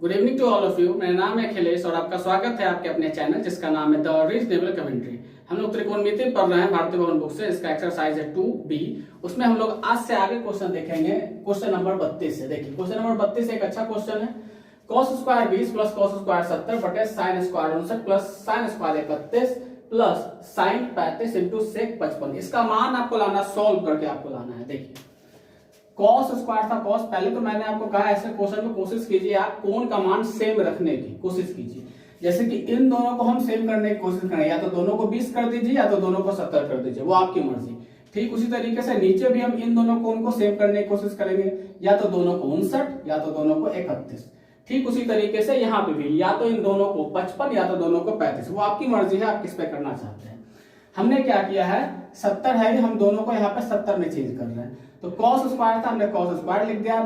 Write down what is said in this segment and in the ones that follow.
Good evening to all of you. मेरा नाम है अखिलेश और आपका स्वागत है आपके अपने चैनल जिसका नाम है द रीजनेबल कमेंट्री। हम लोग त्रिकोणमिति पढ़ रहे हैं भारतीय भवन बुक से। इसका एक्सरसाइज है 2B। उसमें हम लोग आज से आगे क्वेश्चन देखेंगे। क्वेश्चन नंबर 32 है। देखिए क्वेश्चन नंबर 32 एक अच्छा क्वेश्चन है। cos square 20 plus cos square 70 बटे sine square 59 plus sine square 31 plus sine 35 into sec 55। इसका मान आपको लाना, सॉल्व करके आपको लाना है। देखिए cos स्क्वायर था cos, पहले तो मैंने आपको कहा ऐसे क्वेश्चन में कोशिश कीजिए आप कोण का मान सेम रखने की कोशिश कीजिए। जैसे कि इन दोनों को हम सेम करने की कोशिश करें, या तो दोनों को 20 कर दीजिए या तो दोनों को 70 कर दीजिए, वो आपकी मर्जी। ठीक उसी तरीके से नीचे भी हम इन दोनों कोण को सेम करने की कोशिश करेंगे, या तो दोनों को 59 या तो दोनों को 31। ठीक उसी तरीके से यहाँ पे भी या तो इन दोनों को 55 या तो दोनों को 35, वो आपकी मर्जी है आप किस पे करना चाहते हैं। हमने क्या किया है, 70 है, हम दोनों को यहाँ पे 70 में चेंज कर रहे हैं। तो cos स्क्वायर था, हमने cos स्क्वायर लिख दिया।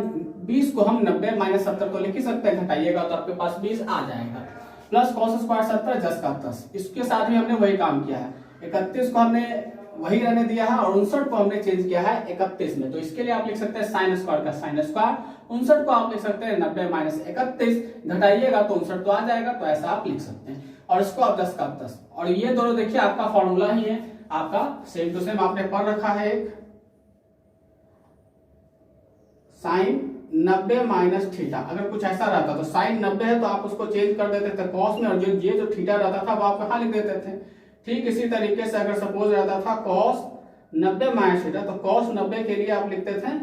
20 को हम 90 माइनस 70 तो लिख ही सकते हैं, घटाइएगा तो आपके पास 20 आ जाएगा। प्लस cos स्क्वायर 70 10 का 10, इसके साथ भी हमने वही काम किया है। 31 को हमने वही रहने दिया है और 59 को हमने चेंज किया है 31 में। तो इसके लिए आप लिख सकते हैं साइन स्क्वायर का साइन स्क्वायर, 59 को आप लिख सकते हैं 90 माइनस 31, घटाइएगा तो 59 तो आ जाएगा। तो ऐसा आप लिख सकते हैं और इसको आप 10 का 10, और ये दोनों देखिए आपका फॉर्मूला ही है, आपका सेम टू सेम आपने पढ़ रखा है। एक साइन 90 माइनस थीटा, अगर कुछ ऐसा रहता तो साइन 90 है तो आप उसको चेंज कर देते थे कॉस में, और ये जो थीटा रहता था वो आप कहाँ लिख देते थे। ठीक इसी तरीके से अगर सपोज रहता था कॉस 90 माइनस थीटा, तो कॉस 90 के लिए आप लिखते थे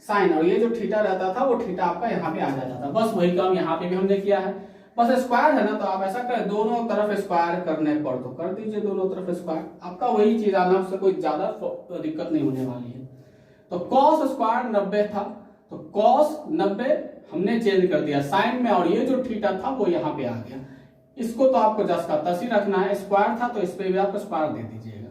साइन, और ये जो थीटा रहता था वो थीटा आपका यहाँ पे आ जाता था। बस वही काम यहाँ पे भी हमने किया है। बस स्क्वायर है ना, तो आप ऐसा करें दोनों तरफ स्क्वायर करने पर तो कर दीजिए दोनों तरफ स्क्वायर, आपका वही चीज आना, उससे कोई ज्यादा दिक्कत नहीं होने वाली है। तो cos स्क्वायर 90 था, तो cos 90 हमने चेंज कर दिया साइन में, और ये जो थीटा था वो यहाँ पे आ गया। इसको तो आपको 10 का 10 ही रखना है, स्क्वायर था तो इस पे भी आप स्क्वायर दे दीजिएगा।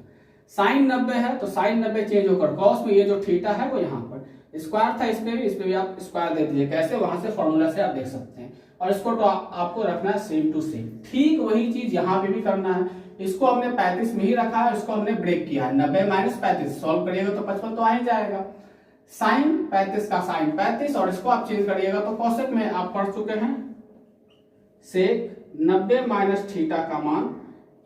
साइन 90 है तो साइन 90 चेंज होकर cos में ये जो थीटा है वो यहाँ पर, स्क्वायर था इस पे भी आप स्क्वायर दे दीजिए। कैसे, वहां से फॉर्मूला से आप देख सकते हैं। और इसको तो आपको रखना है सेम टू सेम। ठीक वही चीज यहाँ पे भी करना है। इसको हमने 35 में ही रखा है, इसको हमने ब्रेक किया है। 90 माइनस 35 सॉल्व करिएगा तो 55 तो आ ही जाएगा। साइन 35 का साइन 35, और इसको आप चेंज करिएगा तो कोसेक में आप पढ़ चुके हैं सेक 90 माइनस थीटा का मान,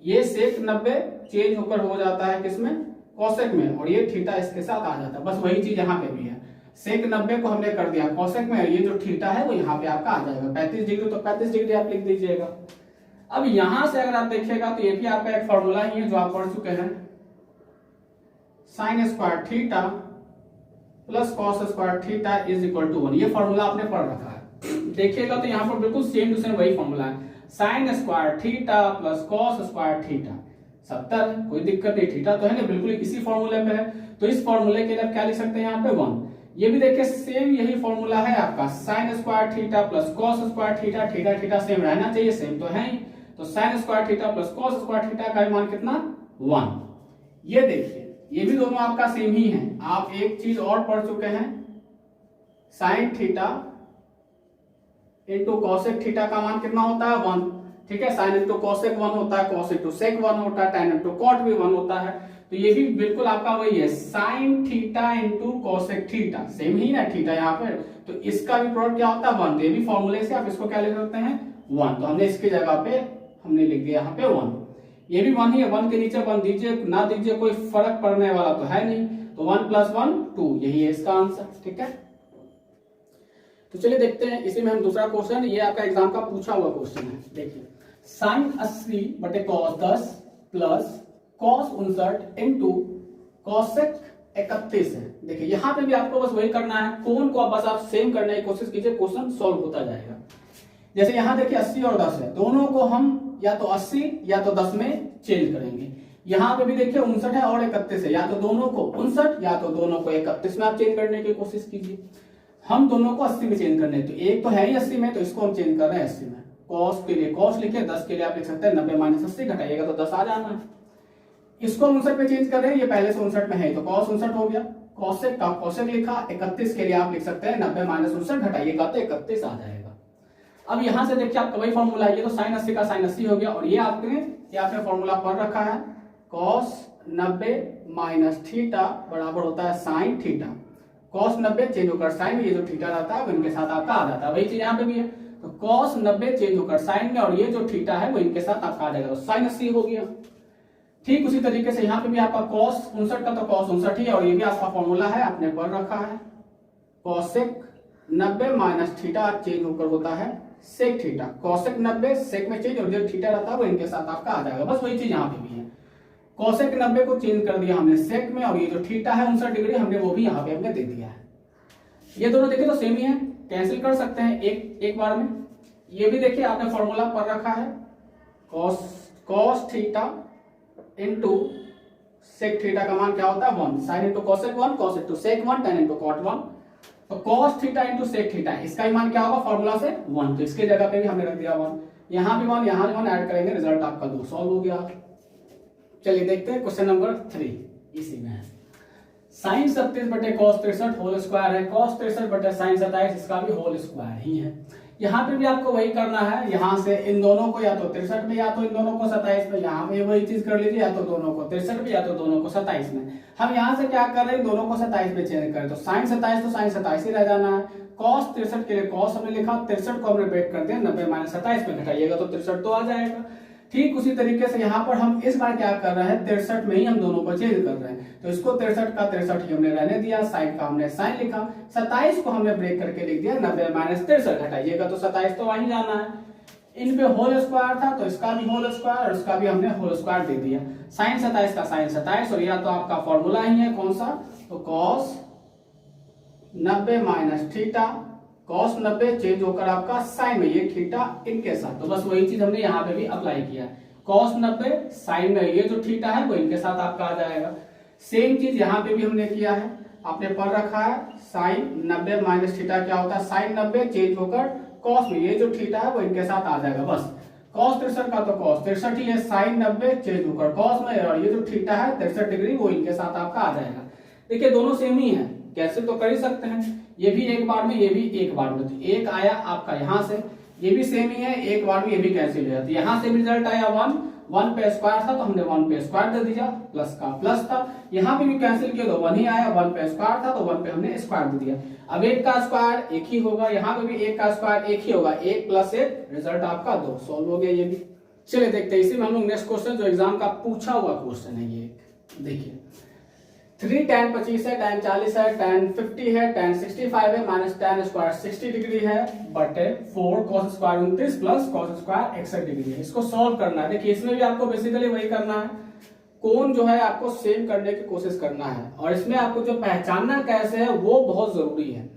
ये सेक 90 चेंज होकर हो जाता है किसमें, कोसेक में, और ये थीटा इसके साथ आ जाता है। बस वही चीज यहाँ पे भी है, सेक 90 को हमने कर दिया कोसेक में, ये जो थीटा है वो यहाँ पे आपका आ जाएगा 35 डिग्री, तो 35 डिग्री आप लिख दीजिएगा। अब यहां से अगर आप देखिएगा तो ये भी आपका एक फॉर्मूला ही है जो आप पढ़ चुके हैं, sine square theta plus cos square theta is equal to 1। ये फॉर्मूला आपने पढ़ रखा है, देखिएगा तो यहाँ पर बिल्कुल सेम टू सेम वही फॉर्मूला है। Sign square theta plus cos square theta 70, कोई दिक्कत नहीं, थीटा तो है ना बिल्कुल इसी फॉर्मूले में है। तो इस फॉर्मूले के लिए क्या लिख सकते हैं यहाँ पे 1। ये भी देखिए सेम यही फॉर्मूला है आपका, sign square theta plus cos square theta, theta theta same रहना चाहिए, सेम तो है ही। तो sign square theta plus cos square theta का मान कितना 1। ये देखिए ये भी दोनों आपका सेम ही है। आप एक चीज और पढ़ चुके हैं, sign theta into cosec theta का मान कितना होता है 1। ठीक है, साइन इंटू कॉसेक 1 होता है, कॉस इंटू सेक 1 होता है, tan इंटू कॉट भी 1 होता है। तो ये भी बिल्कुल आपका वही है, sine theta into cosec theta, same ही ना थीटा यहाँ पर, तो इसका भी प्रोडक्ट क्या होता है 1। ये भी फॉर्मूले से आप इसको क्या लिख सकते हैं 1, तो हमने इसकी जगह पे हमने लिख दिया यहाँ पे 1। ये भी 1 ही है, 1 के नीचे 1 दीजिए ना दीजिए कोई फर्क पड़ने वाला तो है नहीं। तो 1 प्लस 1 2, यही है इसका आंसर। ठीक है, तो चलिए देखते हैं इसी में हम दूसरा क्वेश्चन, ये आपका एग्जाम का पूछा हुआ क्वेश्चन है। देखिए साइन 80 बटे cos 10 plus cos 59 into cosec 31 है। देखिए यहाँ पे भी आपको बस वही करना है, कोण को बस आप सेम करने की कोशिश कीजिए, क्वेश्चन सॉल्व होता जाएगा। जैसे यहाँ देखिए 80 और 10 है, दोनों को हम या तो 80 या तो 10 में चेंज करेंगे। यहाँ पे भी देखिए 59 है और 31 है, या तो दोनों को 59 या तो दोनों को 31 में आप चेंज करने की कोशिश कीजिए। हम दोनों को 80 में चेंज करने, तो एक तो है ही 80 में, तो इसको हम चेंज कर रहे हैं 80 में। कॉस के लिए कॉस लिखे, 10 के लिए आप लिख सकते हैं 90 माइनस 80, घटाइएगा तो 10 आ जाना है। इसको 59 में चेंज कर रहे हैं, ये पहले से 59 में है तो कॉस 59 हो गया। कॉसेक का कॉसेक लिखा, 31 के लिए आप लिख सकते हैं 90 माइनस 59, घटाइएगा तो 31 आ जाएगा। अब यहां से देखिए आपका वही फॉर्मूला है, ये तो साइन 80 का साइन 80 हो गया, और ये आपने फॉर्मूला पढ़ रखा है, कॉस 90 माइनस थीटा बराबर होता है साइन थीटा। कॉस 90 चेंज होकर साइन, ये जो थीटा रहता है इनके साथ आपका आ जाता है, वही चीज यहाँ पे भी है। तो cos 90 चेंज होकर साइन में, और ये जो थीटा है वो इनके साथ आपका आ जाएगा, तो sin 80 हो गया। ठीक उसी तरीके से यहाँ पे भी आपका cos 59 का तो cos 59 ही है, और ये भी आपका फॉर्मूला है, आपने पढ़ रखा है, cosec 90 माइनस थीटा चेंज होकर होता है sec थीटा, cosec 90 sec में चेंज, और जो थीटा रहता है वो इनके साथ आपका आ जाएगा। बस वही चीज यहाँ पे भी है, cosec 90 को चेंज कर दिया हमने sec में, और ये जो थीटा है 59 डिग्री हमने वो भी यहाँ पे हमने दे दिया है। ये दोनों देखिए तो सेम ही है, कैंसिल कर सकते हैं एक बार में। ये भी देखिए आपने फॉर्मूला पढ़ रखा है, cos theta into sec theta का मान क्या होता है 1, sine into cosec 1, cos into sec 1, tan into cot 1, तो cos theta into sec theta, इसका ही मान क्या होगा फॉर्मूला से 1, तो इसके जगह पे भी हमने रख दिया 1, यहाँ भी 1, यहाँ भी 1 ऐड करेंगे, रिजल्ट आपका 2 सॉल्व हो गया। चलिए देखते हैं क्वेश्चन नंबर 3, इसी में है साइन 37 बटे cos 63 होल स्क्वायर है, cos 63 बटे साइन 27 इसका भी होल स्क्वायर ही है। यहाँ पे भी आपको वही करना है, यहाँ से इन दोनों को या तो 63 में या तो इन दोनों को 27 में, यहाँ पे वही चीज कर लीजिए, या तो दोनों को 63 में या तो दोनों को 27 में। हम यहाँ से क्या कर रहे हैं, दोनों को 27 में चेंज करें, तो साइन 27 तो साइन 27 ही रह जाना है, cos 63 के लिए cos हमने लिखा, 63 को हमने ब्रेक कर दिया, 90 माइनस 27 में घटाइएगा तो 63 तो आ जाएगा। ठीक उसी तरीके से यहाँ पर हम इस बार क्या कर रहे हैं, 63 में ही हम दोनों को चेंज कर रहे हैं, तो इसको 63 का 63 ही हमने रहने दिया, साइन का हमने साइन लिखा, 27 को हमने ब्रेक करके लिख दिया, 90 माइनस 63 घटाइएगा तो 27 तो वहीं जाना है। इन पे होल स्क्वायर था तो इसका भी होल स्क्वायर और इसका भी हमने होल स्क्वायर दे दिया, साइन 27 का साइन 27, और यह तो आपका फॉर्मूला ही है कौन सा, तो cos 90 minus theta, cos 90 change होकर आपका साइन में, ये थीटा इनके साथ, तो बस वही चीज हमने यहाँ पे भी अप्लाई किया, cos 90 साइन में ये जो थीटा है वो इनके साथ आपका आ जाएगा। सेम चीज यहाँ पे भी हमने किया है, आपने पढ़ रखा है, साइन 90 माइनस थीटा क्या होता है, साइन 90 चेंज होकर cos में, ये जो थीटा है वो इनके साथ आ जाएगा। बस cos 63 का तो cos 63 ही है, साइन 90 चेंज होकर cos में, और ये जो थीटा है 63 डिग्री वो इनके साथ आपका आ जाएगा। देखिए दोनों सेम ही है, कैंसिल तो कर ही सकते हैं, ये भी एक बार में, ये भी एक बार में, तो एक आया आपका यहाँ से, ये भी सेम ही है, एक बार में ये भी कैंसिल हो जाता है, यहाँ से भी रिजल्ट आया 1 पे स्क्वायर था तो हमने 1 पे स्क्वायर दे दिया, प्लस का प्लस था, यहाँ पे भी कैंसिल किया तो 1 ही आया, 1 पे स्क्वायर था तो 1 पे हमने स्क्वायर दे दिया। अब एक का स्क्वायर एक ही होगा, यहाँ पे भी एक का स्क्वायर एक ही होगा, 1 प्लस 1 रिजल्ट आपका 2, सॉल्व हो गया ये भी। चलिए देखते हैं इसी में हम लोग नेक्स्ट क्वेश्चन, जो एग्जाम का पूछा हुआ क्वेश्चन है, ये देखिए 3 tan 25 है, tan 40 है, tan 50 है, tan 65 है, माइनस tan स्क्वायर 60 डिग्री है, बटे 4 cos square 29 plus cos square 61 degree है। इसको सॉल्व करना है। देखिए इसमें भी आपको बेसिकली वही करना है, कोण जो है आपको सेम करने की कोशिश करना है, और इसमें आपको जो पहचानना कैसे है वो बहुत जरूरी है।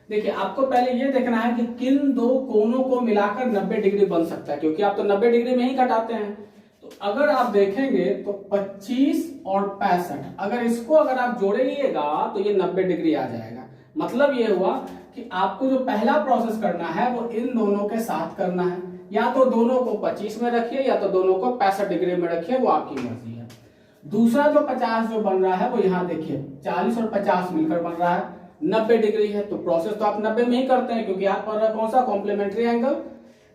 देखिए आपको पहले ये देखना है कि किन दो कोणों को मिलाकर 90 डिग्री बन सकता है, क्योंकि आप तो 90 डिग्री में ही घटाते हैं। तो अगर आप देखेंगे तो 25 और 65, अगर इसको अगर आप जोड़ेंगे तो ये 90 डिग्री आ जाएगा। मतलब ये हुआ कि आपको जो पहला प्रोसेस करना है वो इन दोनों के साथ करना है, या तो दोनों को 25 में रखिए या तो दोनों को 65 डिग्री में रखिए, वो आपकी मर्जी है। दूसरा जो 50 जो बन रहा है वो यहाँ देखिए 40 और 50 मिलकर बन रहा है 90 डिग्री है, तो प्रोसेस तो आप 90 में ही करते हैं, क्योंकि आप पर कौन सा कॉम्प्लीमेंट्री एंगल,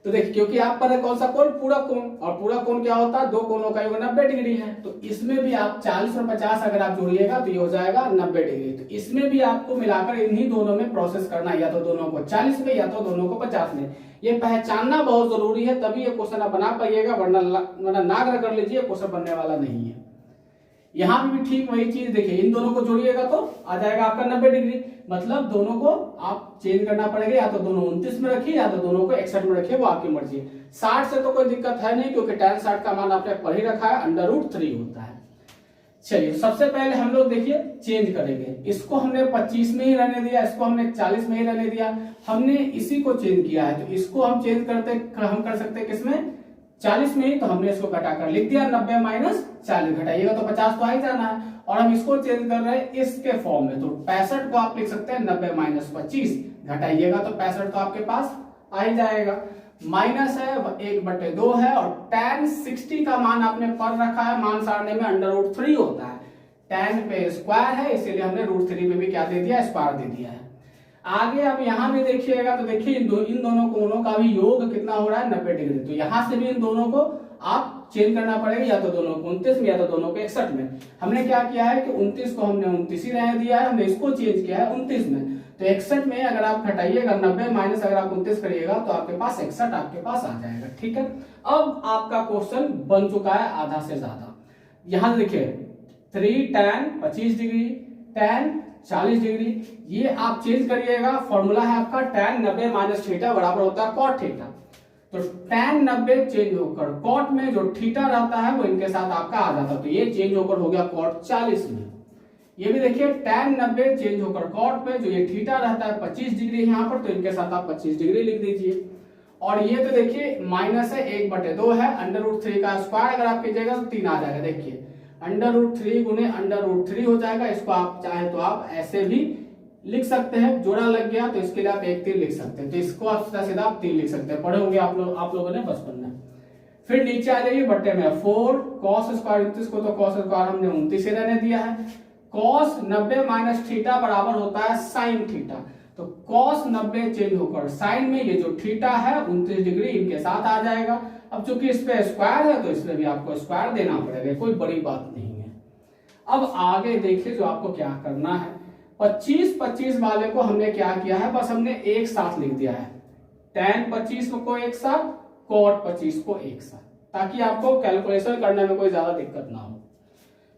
तो देखिए क्योंकि आप पर है कौन सा कोण, पूरा कोण, और पूरा कोण क्या होता है, दो कोणों का योग 90 डिग्री है, तो इसमें भी आप 40 और 50 अगर आप जोड़िएगा तो ये हो जाएगा 90 डिग्री। तो इसमें भी आपको मिलाकर इन्हीं दोनों में प्रोसेस करना है, या तो दोनों को 40 में या तो दोनों को 50 में। ये पहचानना बहुत जरूरी है, तभी ये क्वेश्चन आप बना पाइएगा, वरना नाग कर लीजिए, क्वेश्चन बनने वाला नहीं है। यहाँ पे भी ठीक वही चीज, देखिए इन दोनों को जोड़िएगा तो आ जाएगा आपका 90 डिग्री, मतलब दोनों को आप चेंज करना पड़ेगा, या तो दोनों 29 में रखिए या तो दोनों को 61 में रखिए, वो आपकी मर्जी है। 60 से तो कोई दिक्कत है नहीं, क्योंकि tan 60 का मान आपने पढ़ ही रखा है, √3 होता है। चलिए सबसे पहले हम लोग देखिए चेंज करेंगे, इसको हमने 25 में ही रहने दिया, इसको हमने 40 में ही रहने दिया, हमने इसी को चेंज किया है, तो इसको हम चेंज करते हम कर सकते हैं किसमें, 40 में ही, तो हमने इसको घटाकर लिख दिया 90 माइनस 40, घटाइएगा तो 50 तो आ ही जाना है, और हम इसको चेंज कर रहे हैं इसके फॉर्म में, तो 65 को आप लिख सकते हैं 90 माइनस 25, घटाइएगा तो 65 तो आपके पास आ ही जाएगा। माइनस है 1/2 है, और tan 60 का मान आपने पढ़ रखा है, मान सारणी में √3 होता है, tan पे स्क्वायर है इसीलिए हमने √3 में भी क्या दे दिया, स्क्वायर दे दिया है। आगे आप यहाँ भी देखिएगा तो देखिए इन दोनों कोणों का भी योग कितना हो रहा है, 90 डिग्री, तो यहाँ से भी इन दोनों को आप चेंज करना पड़ेगा, या तो दोनों को 29 में या तो दोनों को 61 में। हमने क्या किया है कि 29 को हमने 29 ही रहने दिया है, हमने इसको चेंज किया है 29 में, तो 61 में अगर आप घटाइएगा 90 माइनस अगर आप 29 करिएगा तो आपके पास 61 आपके पास आ जाएगा। ठीक है, अब आपका क्वेश्चन बन चुका है आधा से ज्यादा। यहां देखिए 3 tan 25 डिग्री tan 40 डिग्री, ये आप चेंज करिएगा। फॉर्मूला है आपका tan 90 माइनस थीटा बराबर होता है cot थीटा। तो tan 90 चेंज होकर cot में जो थीटा रहता है वो इनके साथ आपका आ जाता है, तो ये चेंज होकर हो गया cot 40 में। ये भी देखिए tan 90 चेंज होकर cot में जो ये थीटा रहता है 25 डिग्री यहाँ पर, तो इनके साथ आप 25 डिग्री लिख दीजिए। और ये तो देखिए माइनस है 1/2 है, √3 का स्क्वायर अगर आप कीजिएगा तो 3 आ जाएगा। देखिए √3 गुने √3 हो जाएगा। इसको आप चाहे तो आप ऐसे भी लिख सकते हैं, जोड़ा लग गया तो इसके लिए आप 1 3 लिख सकते हैं, तो इसको आप सीधा आप 3 लिख सकते हैं, पढ़े होंगे आप लोगों ने बचपन में। फिर नीचे आ जाइए बट्टे में 4 cos स्क्वायर 29 को तो cos स्क्वायर हमने 29 ही रहने दिया है। cos 90 माइनस थीटा बराबर होता है sin थीटा, तो cos 90 चेंज होकर sin में ये जो थीटा है 29 डिग्री इनके साथ आ जाएगा। अब चूंकि इस पे स्क्वायर है तो इसमें भी आपको स्क्वायर देना पड़ेगा, कोई बड़ी बात नहीं है। अब आगे देखिए जो आपको क्या करना है, 25 वाले को हमने क्या किया है, बस हमने एक साथ लिख दिया है, tan 25 को एक साथ, cot 25 को एक साथ, ताकि आपको कैलकुलेशन करने में कोई ज्यादा दिक्कत ना हो।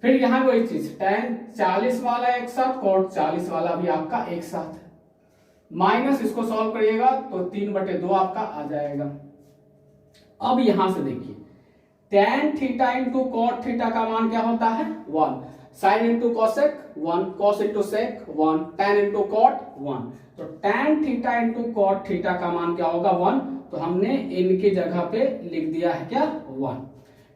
फिर यहाँ वही चीज tan 40 वाला एक साथ, cot 40 वाला भी आपका एक साथ, माइनस इसको सॉल्व करिएगा तो 3/2 आपका आ जाएगा। अब यहां से देखिए tan theta into cot theta का मान क्या होता है 1, sin into cosec 1, cos into sec 1, tan into cot 1, तो tan theta into cot theta का मान क्या होगा 1, तो हमने इनकी जगह पे लिख दिया है क्या 1।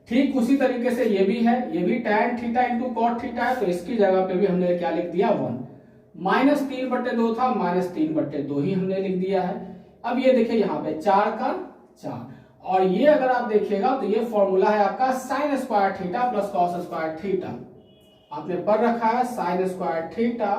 ठीक उसी तरीके से ये भी है, ये भी tan theta into cot theta है, तो इसकी जगह पे भी हमने क्या लिख दिया 1, माइनस 3/2 था, माइनस 3/2 ही हमने लिख दिया है। अब ये देखिए यहाँ पे 4 का 4, और ये अगर आप देखिएगा तो ये फॉर्मूला है आपका sin square theta plus cos square theta, आपने पढ़ रखा है sin square theta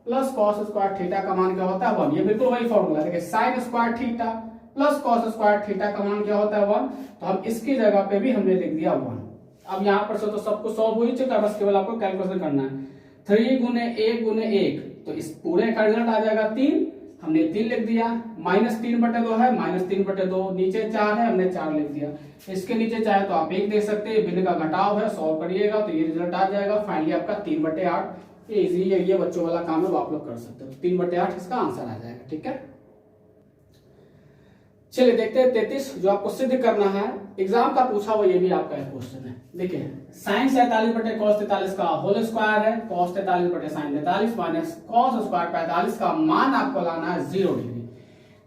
plus cos square theta का मान क्या होता है 1, ये बिल्कुल वही फॉर्मूला है। देखिए sin square theta plus cos square theta का मान क्या होता है 1, तो हम इसकी जगह पे भी हमने लिख दिया 1। अब यहाँ पर से तो सब कुछ सॉल्व हो ही चुका है, बस केवल आपको कैलकुलेशन करना है। 3 गुने 1 गुने 1, तो इस पूरे का रिजल्ट आ जाएगा 3, हमने 3 लिख दिया। माइनस 3/2 है, माइनस 3/2, नीचे 4 है, हमने 4 लिख दिया। इसके नीचे चाहे तो आप 1 दे सकते हैं, बिन का घटाव है, सॉल्व करिएगा तो ये रिजल्ट आ जाएगा फाइनली आपका 3/8। ये इजी है, ये बच्चों वाला काम है, वो आप लोग कर सकते हो। 3/8 इसका आंसर आ जाएगा। ठीक है, चलिए देखते हैं 33 जो आपको सिद्ध करना है, एग्जाम का पूछा हुआ ये भी आपका एक क्वेश्चन है। देखिए sin 47/cos 43 का होल स्क्वायर है, cos 43/sin 43 minus cos square 45 का मान आपको लाना है 0 डिग्री।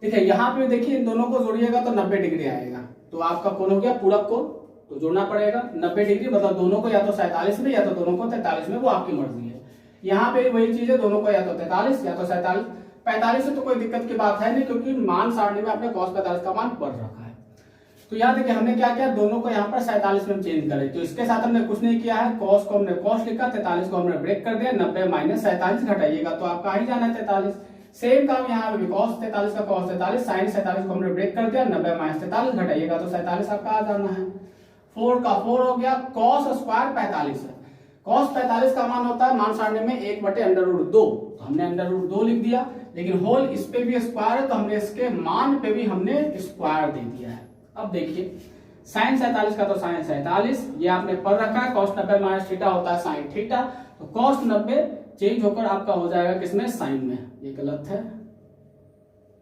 देखिए यहाँ पे देखिए इन दोनों को जोड़िएगा तो 90 डिग्री आएगा, तो आपका कोण हो गया पूरक कोण, तो जोड़ना पड़ेगा 90 डिग्री, मतलब दोनों को या तो 47 में या तो दोनों को 43 में, वो आपकी मर्जी है। यहाँ पे वही चीज है, दोनों को या तो 43 या तो 47, 45 से तो कोई दिक्कत की बात है नहीं, क्योंकि मान सारणी में आपने cos 45 का मान पढ़ रखा है। तो यहाँ देखिए हमने क्या किया, दोनों को यहाँ पर 47 में चेंज करे, तो इसके साथ हमने कुछ नहीं किया है, cos को हमने cos लिखा, 43 को हमने ब्रेक कर दिया, 90 माइनस 47 घटाइएगा तो आपका ही जाना है 43। सेम काम यहाँ पे cos 43 का cos 43, sin 47 को हमने ब्रेक कर दिया, 90 माइनस 43 घटाइएगा तो 47 आपका आ जाना है। 4 का 4 हो गया, cos स्क्वायर 45 है, cos 45 का मान होता है मान सारणी में 1/√2, तो हमने √2 लिख दिया, लेकिन होल इस पे भी स्क्वायर है तो हमने इसके मान पे भी हमने स्क्वायर दे दिया है। अब देखिए sin 47 का तो sin 47, ये आपने पढ़ रखा है, cos 90 माइनस थीटा होता है sin थीटा, तो cos 90 चेंज होकर आपका हो जाएगा किसमें, sin में, ये गलत है,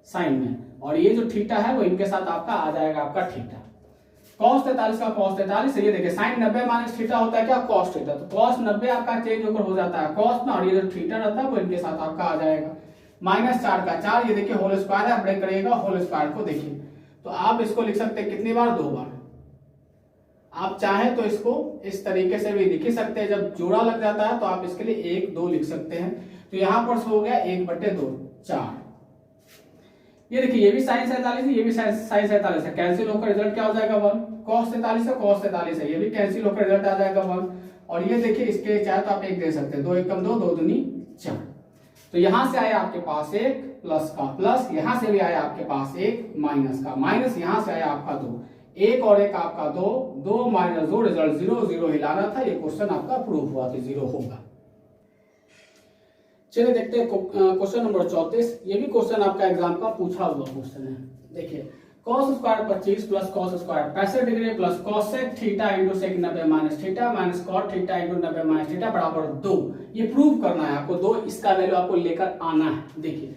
sin में, और ये जो थीटा है वो इनके साथ आपका आ जाएगा आपका थीटा। cos 43 का cos 43, ये देखिए sin 90 माइनस थीटा होता है क्या cos थीटा, तो cos 90 आपका चेंज होकर हो जाता है cos में, और ये जो थीटा रहता है वो इनके साथ आपका आ जाएगा। माइनस 4 का 4, ये देखिए होल स्क्वायर है, ब्रेक करिएगा, होल स्क्वायर को देखिए तो आप इसको लिख सकते हैं कितनी बार, 2 बार। आप चाहे तो इसको इस तरीके से भी लिख ही सकते हैं, जब जोड़ा लग जाता है तो आप इसके लिए 1 2 लिख सकते हैं, तो यहां पर हो गया 1/2 4। ये देखिए ये भी sin 47 है, ये भी sin 47 है, कैंसिल होकर रिजल्ट क्या हो जाएगा 1, cos 43 है, cos 43 है, ये भी कैंसिल होकर रिजल्ट आ जाएगा 1, और ये देखिए इसके चाहे तो आप 1 दे सकते हैं, 2 1 2, 2 दूनी 4, तो यहां से आया आपके पास 1 प्लस का प्लस, यहां से भी आया आपके पास 1 माइनस का माइनस, यहां से आया आपका 2, 1 और 1 आपका 2, 2 माइनस 2 रिजल्ट 0 0 ही लाना था, ये क्वेश्चन आपका प्रूफ हुआ कि 0 होगा। चलिए देखते हैं क्वेश्चन नंबर 34। ये भी क्वेश्चन आपका एग्जाम का पूछा हुआ क्वेश्चन है। देखिए cos square 25 plus cos square 65 degree plus cos sec theta into sec 90 minus थीटा minus cot theta into 90 minus theta बराबर 2। ये प्रूव करना है आपको, 2 इसका वैल्यू आपको लेकर आना है। देखिए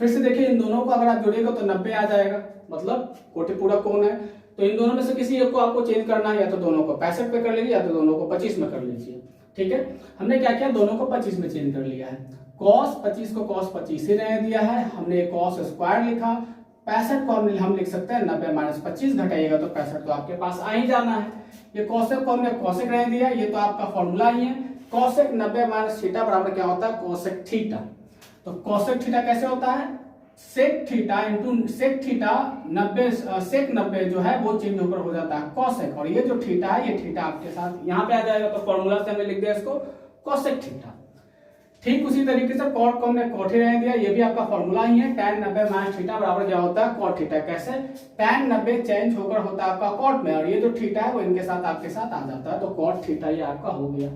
फिर से देखिए, इन दोनों को अगर आप जोड़िएगा तो 90 आ जाएगा, मतलब कोटि पूरा कोण है। तो इन दोनों में से किसी एक को आपको चेंज करना है, या तो दोनों को 65 पे कर लीजिए या तो दोनों को 25 में कर लीजिए। ठीक है, हमने क्या किया, दोनों को 25 में चेंज कर लिया है। cos 25 को cos 25 ही रहने दिया है, हमने cos स्क्वायर लिखा। 65 को हम लिख सकते हैं 90 माइनस 25, घटाइएगा तो 65 तो आपके पास आ ही जाना है। ये cosec को हमने cosec रहने दिया, ये तो आपका फॉर्मूला ही है। cosec 90 माइनस थीटा बराबर क्या होता है, cosec थीटा। तो cosec थीटा कैसे होता है, sec theta into sec theta 90 sec 90 जो है वो चेंज होकर हो जाता है cosec, और ये जो थीटा है ये थीटा आपके साथ यहाँ पे आ जाएगा। तो फॉर्मूला से हमने लिख दिया इसको cosec थीटा। ठीक उसी तरीके से cot को हमने cot ही रहने दिया, ये भी आपका फॉर्मूला ही है। tan 90 माइनस थीटा बराबर क्या होता है, cot थीटा। कैसे, tan 90 चेंज होकर होता है आपका cot में, और ये जो थीटा है वो इनके साथ आपके साथ आ जाता है। तो cot थीटा ये आपका हो गया।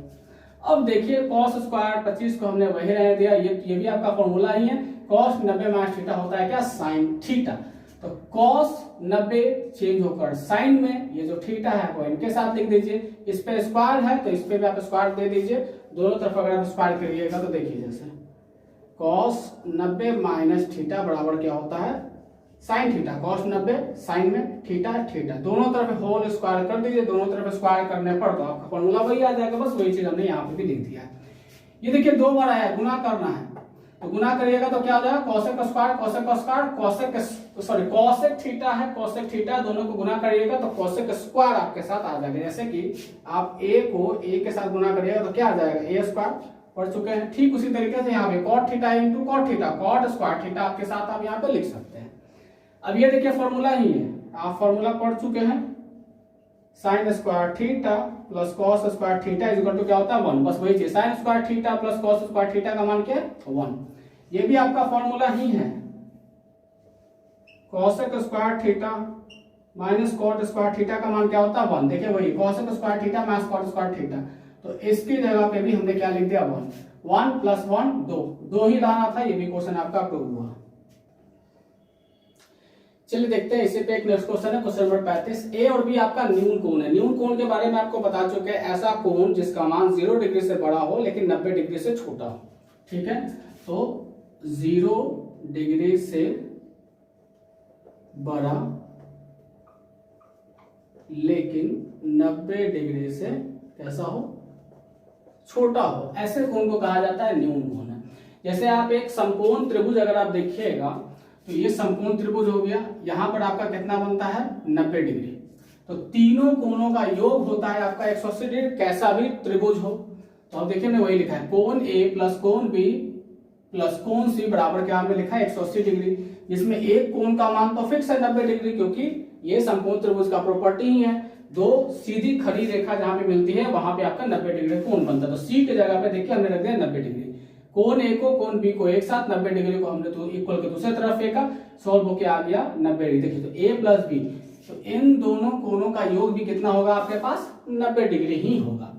अब देखिए cos स्क्वायर 25 को हमने वही रहने दिया, ये भी आपका फॉर्मूला ही है। cos 90 माइनस थीटा होता है क्या, sin थीटा। तो cos 90 चेंज होकर sin में, ये जो थीटा है वो इनके साथ लिख दीजिए। इस पे स्क्वायर है तो इस पे भी आप स्क्वायर दे दीजिए, दोनों तरफ अगर आप स्क्वायर करिएगा तो देखिए जैसे cos 90 माइनस थीटा बराबर क्या होता है, sin थीटा। cos 90 sin में थीटा थीटा, दोनों तरफ होल स्क्वायर कर दीजिए। दोनों तरफ स्क्वायर करने पर तो आपका फॉर्मूला वही आ जाएगा, बस वही चीज हमने यहाँ पे भी लिख दिया है। ये देखिए 2 बार आया, गुना करना है तो गुना करिएगा तो क्या हो जाएगा, cosec का स्क्वायर cosec का स्क्वायर cosec थीटा है, cosec थीटा, दोनों को गुना करिएगा तो cosec स्क्वायर आपके साथ आ जाएगा। जैसे कि आप a को a के साथ गुना करिएगा तो क्या आ जाएगा, a स्क्वायर पढ़ चुके हैं। ठीक उसी तरीके से यहाँ पे cot theta into cot theta, cot square theta आपके साथ आप यहाँ पे लिख सकते हैं। अब ये देखिए फॉर्मूला ही है, आप फॉर्मूला पढ़ चुके हैं, sin square theta plus cos square theta is equal to क्या होता है 1। बस वही चीज, sin square theta plus cos square theta का मान क्या है 1। ये भी आपका फॉर्मूला ही है, cosec square theta minus cot square theta का मान क्या होता है 1। देखिए वही cosec square theta minus cot square theta, तो इसकी जगह पे भी हमने क्या लिख दिया 1। 1 प्लस 1 2 ही लाना था। ये भी क्वेश्चन आपका अप्रूव हुआ। चलिए देखते हैं इसी पे एक नेक्स्ट क्वेश्चन है, क्वेश्चन नंबर 35। ए और बी आपका न्यून कोण है। न्यून कोण के बारे में आपको बता चुके हैं, ऐसा कोण जिसका मान 0 डिग्री से बड़ा हो लेकिन 90 डिग्री से छोटा हो। ठीक है, तो 0 डिग्री से बड़ा लेकिन 90 डिग्री से कैसा हो, छोटा हो, ऐसे कोण को कहा जाता है न्यून कोण है। जैसे आप एक समकोण त्रिभुज अगर आप देखिएगा तो ये समकोण त्रिभुज हो गया, यहां पर आपका कितना बनता है 90 डिग्री। तो तीनों कोणों का योग होता है आपका 180 डिग्री, कैसा भी त्रिभुज हो। तो अब देखिए हमने वही लिखा है, कोण ए प्लस कोण बी प्लस कोण सी बराबर क्या हमने लिखा है 180 डिग्री, जिसमें एक कोण का मान तो फिक्स है 90 डिग्री, क्योंकि ये समकोण त्रिभुज का प्रॉपर्टी ही है। 2 सीधी खड़ी रेखा जहां पे मिलती है वहां पे आपका 90 डिग्री कोण बनता है। तो सी की जगह पे देखिए हमने रख दिया 90 डिग्री। कोण ए को कोण बी को एक साथ 90 डिग्री को हमने तो इक्वल के दूसरे तरफ फेंका, सॉल्व होके आ गया 90 डिग्री। देखिए तो ए प्लस बी, तो इन दोनों कोणों का योग भी कितना होगा आपके पास 90 डिग्री ही होगा।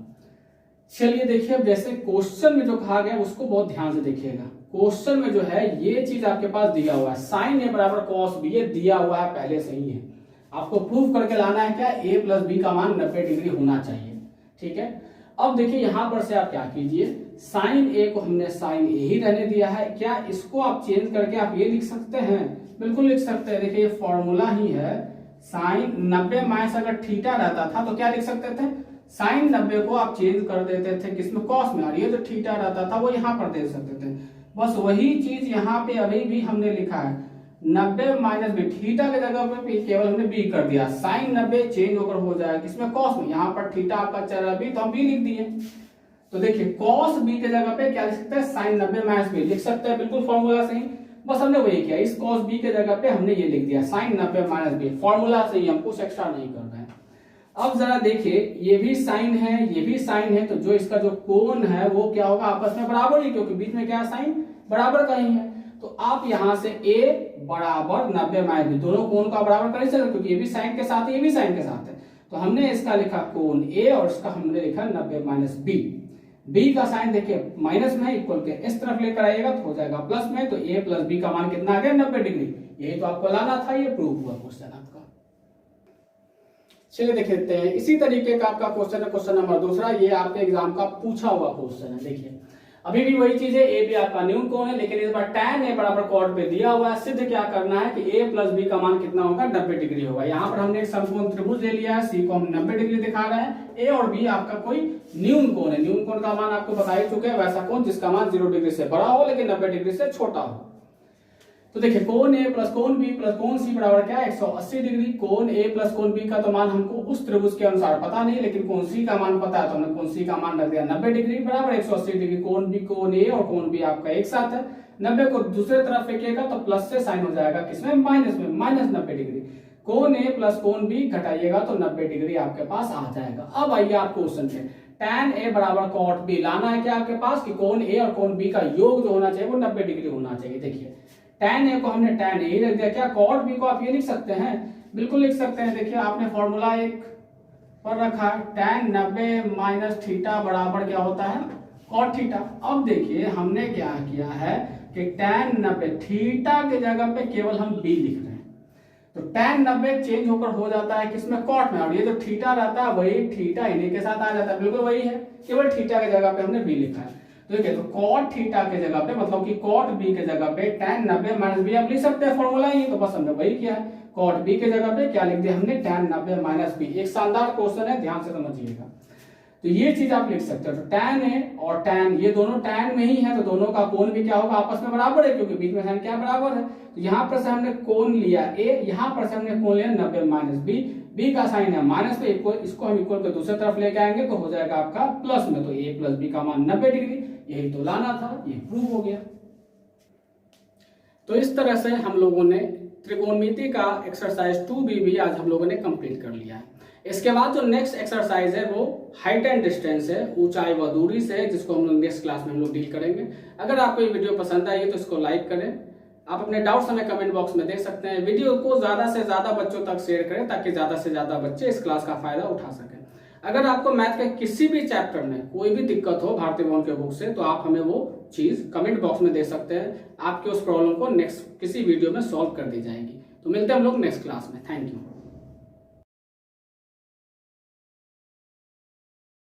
चलिए देखिए, अब जैसे क्वेश्चन में जो कहा गया उसको बहुत ध्यान से देखिएगा। क्वेश्चन में जो है ये चीज आपके पास दिया हुआ है, साइन ए बराबर कॉस बी, ये दिया हुआ है पहले से ही है। आपको प्रूफ करके लाना है क्या, ए प्लस बी का मान 90 डिग्री होना चाहिए। ठीक है, अब देखिए यहां पर से आप क्या कीजिए, साइन ए को हमने साइन ए ही रहने दिया है, क्या इसको आप चेंज करके आप ये लिख सकते हैं, बिल्कुल लिख सकते हैं। देखिए ये फॉर्मूला ही है, साइन 90 माइनस अगर थीटा रहता था तो क्या लिख सकते थे, साइन 90 को आप चेंज कर देते थे किसमें, कॉस में, और ये जो थीटा रहता था वो यहाँ पर दे सकते थे। बस वही चीज यहाँ पे अभी भी हमने लिखा है, 90 माइनस बी, थीटा के जगह पे केवल हमने बी कर दिया, साइन 90 चेंज होकर हो जाएगा किसमें, कॉस में। यहाँ पर थीटा आपका चल रहा बी तो हम बी लिख दिए। तो देखिए कॉस बी के जगह पे क्या लिख सकते हैं, साइन 90 माइनस बी लिख सकते हैं, बिल्कुल फॉर्मूला से ही। बस हमने वही किया, इस कॉस बी के जगह पे हमने ये लिख दिया साइन 90 माइनस बी, फॉर्मूला से ही, हम कुछ एक्स्ट्रा नहीं कर रहे हैं। अब जरा देखिए, ये भी साइन है ये भी साइन है, तो जो इसका जो कोण है वो क्या होगा, आपस में बराबर ही, क्योंकि बीच में क्या है, साइन बराबर का ही है। तो आप यहां से a बराबर 90 माइनस बी, दोनों कोण का बराबर कर ही सकते, क्योंकि ये भी साइन के साथ है ये भी साइन के साथ है। तो हमने इसका लिखा कोण a और इसका हमने लिखा 90 माइनस बी। बी का साइन देखिए माइनस में है, इक्वल के इस तरफ लेकर आइएगा तो हो जाएगा प्लस में, तो ए प्लस बी का मान कितना आ गया 90 डिग्री। यही तो आपको लाना था, ये प्रूव हुआ क्वेश्चन आपका। चलिए देख लेते हैं इसी तरीके का आपका क्वेश्चन है, क्वेश्चन नंबर दूसरा। ये आपके एग्जाम का पूछा हुआ क्वेश्चन है। देखिए अभी भी वही चीज है, ए बी आपका न्यून कोण है, लेकिन इस बार tan a बराबर कॉट पे दिया हुआ है। सिद्ध क्या करना है कि a प्लस बी का मान कितना होगा 90 डिग्री होगा। यहाँ पर हमने एक समकोण त्रिभुज ले लिया है, सी को हम 90 डिग्री दिखा रहे हैं। a और b आपका कोई न्यून कोण है, न्यून कोण का मान आपको बता ही चुके हैं, वैसा कोण जिसका मान 0 डिग्री से बड़ा हो लेकिन 90 डिग्री से छोटा हो। तो देखिए कोण a प्लस कोण b प्लस कोण c बराबर क्या है 180 डिग्री। कोण a प्लस कोण b का तो मान हमको उस त्रिभुज के अनुसार पता नहीं, लेकिन कोण c का मान पता है, तो हमने कोण c का मान रख दिया 90 डिग्री बराबर 180 डिग्री। कोण b कोण a और कोण b आपका एक साथ है, 90 को दूसरे तरफ फेंकिएगा तो प्लस से साइन हो जाएगा किसमें माइनस में, माइनस 90 डिग्री। कोण a प्लस कोण b घटाइएगा तो 90 डिग्री आपके पास आ जाएगा। अब आइए आप क्वेश्चन पे, tan a बराबर cot b लाना है क्या आपके पास कि कोण a और कोण b का योग जो होना चाहिए वो 90 डिग्री होना चाहिए। देखिए tan a को हमने tan a रख दिया, क्या cot b को आप ये लिख सकते हैं, बिल्कुल लिख सकते हैं। देखिए आपने फॉर्मूला एक पर रखा है, tan 90 माइनस थीटा बराबर क्या होता है cot थीटा। अब देखिए हमने क्या किया है कि tan 90 थीटा के जगह पे केवल हम b लिख रहे हैं, तो tan 90 चेंज होकर हो जाता है किसमें cot में, और ये जो थीटा रहता है वही थीटा इन्हीं के साथ आ जाता है, बिल्कुल वही है, केवल थीटा के जगह पे हमने b लिखा है। देखिए तो cot थीटा के जगह पे मतलब कि cot b के जगह पे tan 90 माइनस बी आप लिख सकते हैं, फॉर्मूला ही तो बस हमने वही किया है। cot b के जगह पे क्या लिख दिया हमने tan 90 माइनस बी। एक शानदार क्वेश्चन है, ध्यान से समझिएगा। तो ये चीज आप लिख सकते हो, तो tan a और tan ये दोनों tan में ही है, तो दोनों का कोण भी क्या होगा आपस में बराबर है, क्योंकि बीच में साइन क्या बराबर है। तो यहाँ पर से हमने कोण लिया a, यहाँ पर से हमने कोण लिया 90 माइनस बी, b का साइन है माइनस पे, इसको हम इक्वल के दूसरे तरफ लेके आएंगे तो हो जाएगा आपका प्लस में, तो a प्लस बी का मान 90 डिग्री। यही तो लाना था, ये प्रूव हो गया। तो इस तरह से हम लोगों ने त्रिकोणमिति का एक्सरसाइज 2b भी आज हम लोगों ने कंप्लीट कर लिया है। इसके बाद जो नेक्स्ट एक्सरसाइज है वो हाइट एंड डिस्टेंस है, ऊंचाई व दूरी से, जिसको हम लोग नेक्स्ट क्लास में हम लोग डील करेंगे। अगर आपको ये वीडियो पसंद आई तो इसको लाइक करें, आप अपने डाउट्स हमें कमेंट बॉक्स में दे सकते हैं। वीडियो को ज्यादा से ज्यादा बच्चों तक शेयर करें ताकि ज्यादा से ज्यादा बच्चे इस क्लास का फायदा उठा सकें। अगर आपको मैथ के किसी भी चैप्टर में कोई भी दिक्कत हो भारतीय भवन के बुक से, तो आप हमें वो चीज कमेंट बॉक्स में दे सकते हैं, आपके उस प्रॉब्लम को नेक्स्ट किसी वीडियो में सॉल्व कर दी जाएगी। तो मिलते हैं हम लोग नेक्स्ट क्लास में। Thank you.